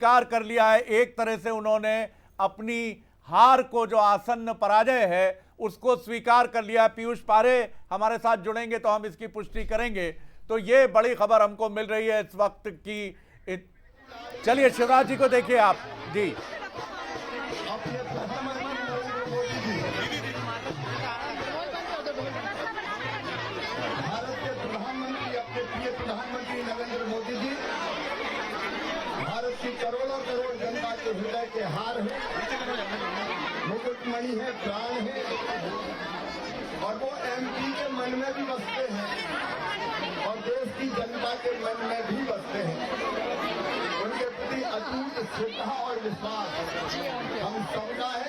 स्वीकार कर लिया है। एक तरह से उन्होंने अपनी हार को, जो आसन्न पराजय है, उसको स्वीकार कर लिया है। पीयूष पारे हमारे साथ जुड़ेंगे तो हम इसकी पुष्टि करेंगे। तो ये बड़ी खबर हमको मिल रही है इस वक्त की। चलिए शिवराज जी को देखिए आप जी। प्रधानमंत्री नरेंद्र मोदी जी भारत की करोड़ों करोड़ जनता के हृदय के हार है, मुकुटमणि है, प्राण है, और वो एमपी के मन में भी बसते हैं और देश की जनता के मन में भी बसते हैं। उनके प्रति अटूट श्रद्धा और विश्वास हम सबका है।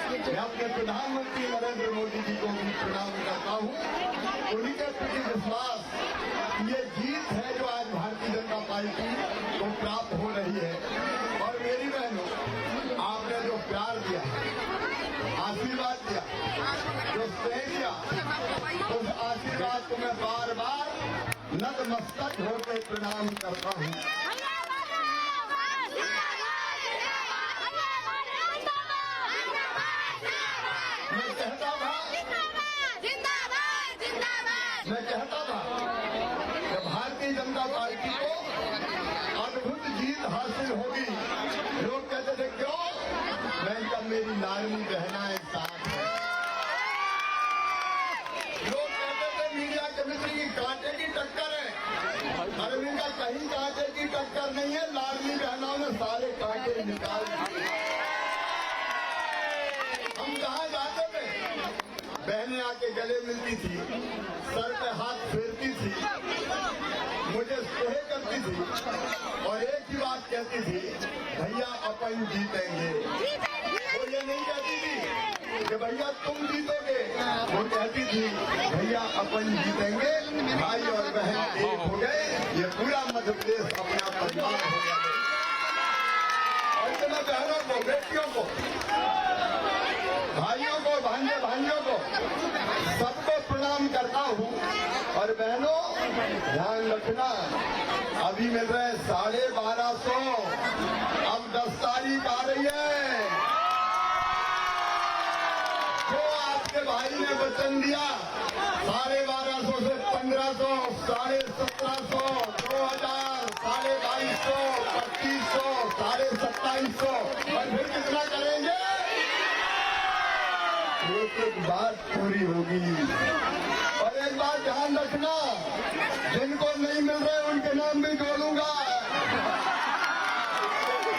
मैं अपने प्रधानमंत्री नरेंद्र मोदी जी को भी प्रणाम करता हूँ। उन्हीं के प्रति विश्वास, ये जीत है जो आज भारतीय जनता पार्टी को प्राप्त हो रही है। और मेरी बहनों, आपने जो प्यार दिया, आशीर्वाद दिया, जो स्नेह दिया, उस आशीर्वाद को मैं बार बार नतमस्तक होकर प्रणाम करता हूँ। मैं कहता था कि भारतीय जनता पार्टी को अद्भुत जीत हासिल होगी। लोग कहते थे क्यों? मैं कब मेरी लाडली बहनाएं साथ है। लोग कहते थे मीडिया के मित्र की कांटे की टक्कर है। अरविंद का कहीं कांटे की टक्कर नहीं है, लाडली बहनाओं ने सारे कांटे निकाल दिए। हम कहाँ जाते थे, बहनें आके गले मिलती थी, सर पे हाथ फेरती थी, मुझे स्नेह करती थी और एक ही बात कहती थी, भैया अपन जीतेंगे। वो ये नहीं कहती थी कि भैया तुम जीतोगे, वो कहती थी भैया अपन जीतेंगे। भाई और बहन एक हो गए, ये पूरा मध्य प्रदेश अपना परिवार हो गया। और मैं बहनों को, बेटियों को, भाइयों को, भांजे भाइयों को, सबको प्रणाम करता हूँ। और बहनों ध्यान रखना, अभी मिल रहे 1250, अब 10 तारीख आ रही है। जो आपके भाई ने वचन दिया 1250 से 1500, 1750, 2000, 2250, 2500, 2750 और फिर कितना करेंगे? एक बात पूरी होगी। और एक बात ध्यान रखना, जिनको नहीं मिल रहे उनके नाम भी जोड़ूंगा।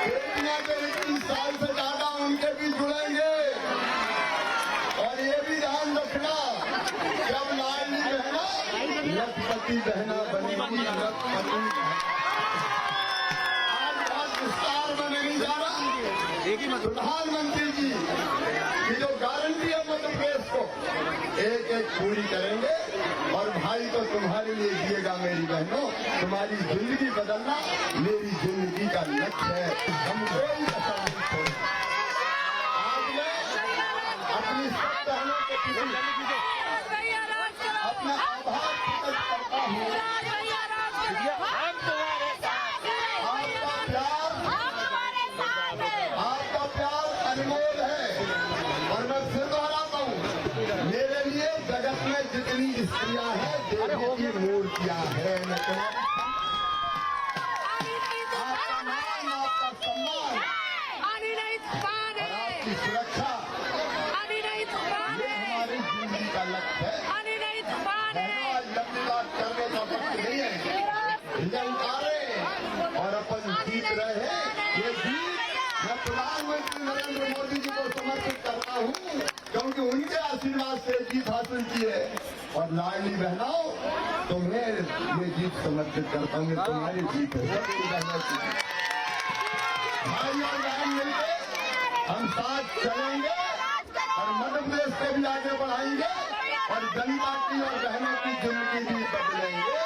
बेटियां जो 21 साल से ज्यादा उनके भी जुड़ेंगे। और ये भी ध्यान रखना, जब लाडली बहना लखपति बहना बनेगी, लखपति। आज बहुत विस्तार में नहीं जा रहा। प्रधानमंत्री जी की जो गारंटी है मध्य प्रदेश को एक एक पूरी करेंगे। और भाई तो तुम्हारे लिए जिएगा मेरी बहनों, तुम्हारी जिंदगी बदलना मेरी जिंदगी का लक्ष्य है। हम कोई कसर नहीं छोड़ेंगे। आज मैं अपनी सब बहनों के प्रति अपना आभार प्रकट करता हूँ। आपका प्यार अनमोल है। और मैं फिर दोहराता हूँ, मेरे लिए जगत में जितनी स्त्रियां हैं देवी की मूर्तियां हैं। आपका नाम, आपका सम्मान, आपकी सुरक्षा, ये हमारी जिंदगी का लक्ष्य है। आज लंबी बात करने का वक्त नहीं है। निरंकारे और अपन जीत रहे हैं। ये जीत मैं प्रधानमंत्री नरेंद्र मोदी जी को समर्पित करता हूँ, क्योंकि उनके आशीर्वाद से जीत हासिल की है। और लाडली बहनाओं, तुम्हें ये जीत समर्पित करता हूँ। तुम्हारी जीत है, सबकी बहनों की। भाई और बहन मिलकर हम साथ चलेंगे और मध्य प्रदेश को भी आगे बढ़ाएंगे और जनता की और बहनों की जिंदगी भी बदलेंगे।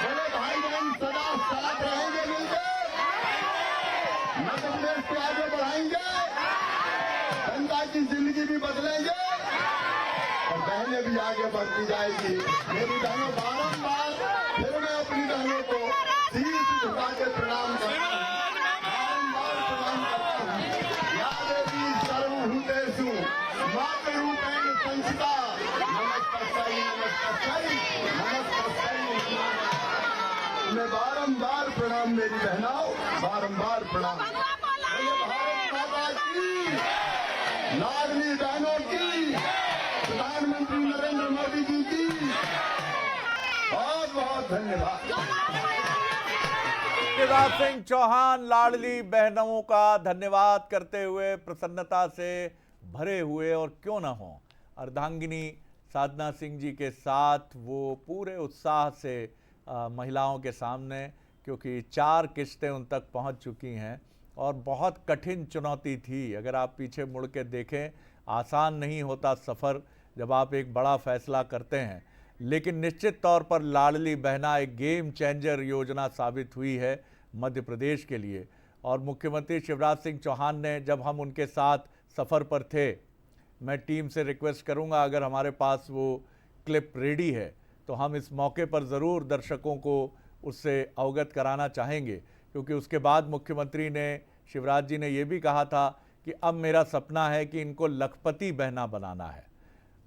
बोले भाई बहन सदा साथ रहेंगे, मिलकर मध्य प्रदेश को आगे बढ़ाएंगे, जनता की जिंदगी भी बदलेंगे और बहनें भी आगे बढ़ती जाएगी। मेरी बहनों, बारंबार फिर मैं अपनी बहनों को शीश झुका के प्रणाम करता हूँ। बारंबार प्रणाम मेरी बहनाओं, बारंबार प्रणाम। बोले भारत माता की, लाडली बहनों की, प्रधानमंत्री नरेंद्र मोदी जी की बहुत बहुत धन्यवाद। शिवराज सिंह चौहान लाडली बहनों का धन्यवाद करते हुए प्रसन्नता से भरे हुए और क्यों ना हो अर्धांगिनी साधना सिंह जी के साथ वो पूरे उत्साह से महिलाओं के सामने, क्योंकि 4 किस्तें उन तक पहुंच चुकी हैं और बहुत कठिन चुनौती थी। अगर आप पीछे मुड़ के देखें, आसान नहीं होता सफ़र जब आप एक बड़ा फैसला करते हैं, लेकिन निश्चित तौर पर लाडली बहना एक गेम चेंजर योजना साबित हुई है मध्य प्रदेश के लिए। और मुख्यमंत्री शिवराज सिंह चौहान ने, जब हम उनके साथ सफ़र पर थे, मैं टीम से रिक्वेस्ट करूंगा अगर हमारे पास वो क्लिप रेडी है तो हम इस मौके पर ज़रूर दर्शकों को उससे अवगत कराना चाहेंगे, क्योंकि उसके बाद मुख्यमंत्री ने, शिवराज जी ने ये भी कहा था कि अब मेरा सपना है कि इनको लखपति बहना बनाना है।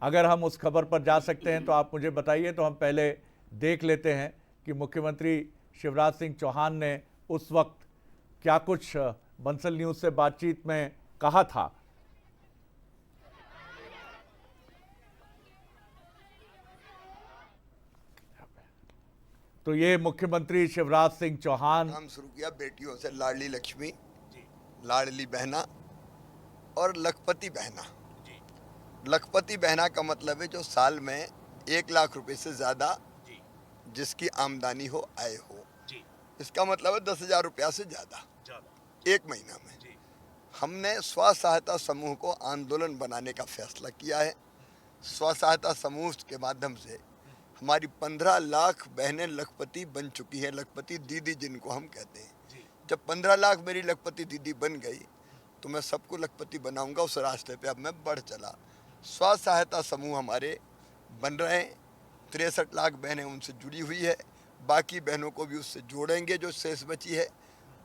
अगर हम उस खबर पर जा सकते हैं तो आप मुझे बताइए, तो हम पहले देख लेते हैं कि मुख्यमंत्री शिवराज सिंह चौहान ने उस वक्त क्या कुछ बंसल न्यूज़ से बातचीत में कहा था। तो ये मुख्यमंत्री शिवराज सिंह चौहान। काम शुरू किया बेटियों से, लाडली लक्ष्मी, लाडली बहना और लखपति बहना। लखपति बहना का मतलब है जो साल में 1 लाख रुपए से ज्यादा जिसकी आमदनी हो, आय हो। इसका मतलब है 10,000 रुपया से ज्यादा 1 महीना में। हमने स्व सहायता समूह को आंदोलन बनाने का फैसला किया है। स्व सहायता समूह के माध्यम से हमारी 15 लाख बहनें लखपति बन चुकी हैं, लखपति दीदी जिनको हम कहते हैं। जब 15 लाख मेरी लखपति दीदी बन गई तो मैं सबको लखपति बनाऊंगा। उस रास्ते पे अब मैं बढ़ चला। स्व सहायता समूह हमारे बन रहे हैं। 63 लाख बहनें उनसे जुड़ी हुई है, बाकी बहनों को भी उससे जोड़ेंगे जो शेष बची है।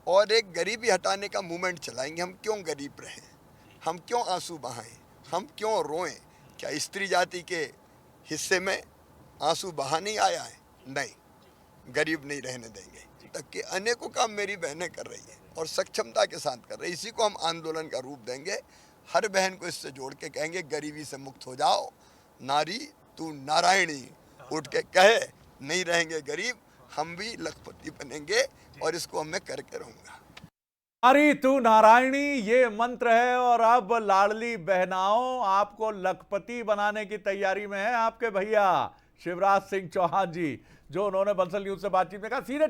और एक गरीबी हटाने का मूवमेंट चलाएंगे। हम क्यों गरीब रहें, हम क्यों आंसू बहाएं, हम क्यों रोएं? क्या स्त्री जाति के हिस्से में आंसू बहा नहीं आया है? नहीं, गरीब नहीं रहने देंगे। तक के अनेकों काम मेरी बहनें कर रही हैं और सक्षमता के साथ कर रही है। इसी को हम आंदोलन का रूप देंगे। हर बहन को इससे जोड़ के कहेंगे गरीबी से मुक्त हो जाओ, नारी तू नारायणी, उठ के कहे नहीं रहेंगे गरीब, हम भी लखपति बनेंगे और इसको मैं करके रहूंगा। नारी तू नारायणी ये मंत्र है और अब लाडली बहनाओं आपको लखपति बनाने की तैयारी में है आपके भैया शिवराज सिंह चौहान जी, जो उन्होंने बंसल न्यूज से बातचीत में कहा। सीधे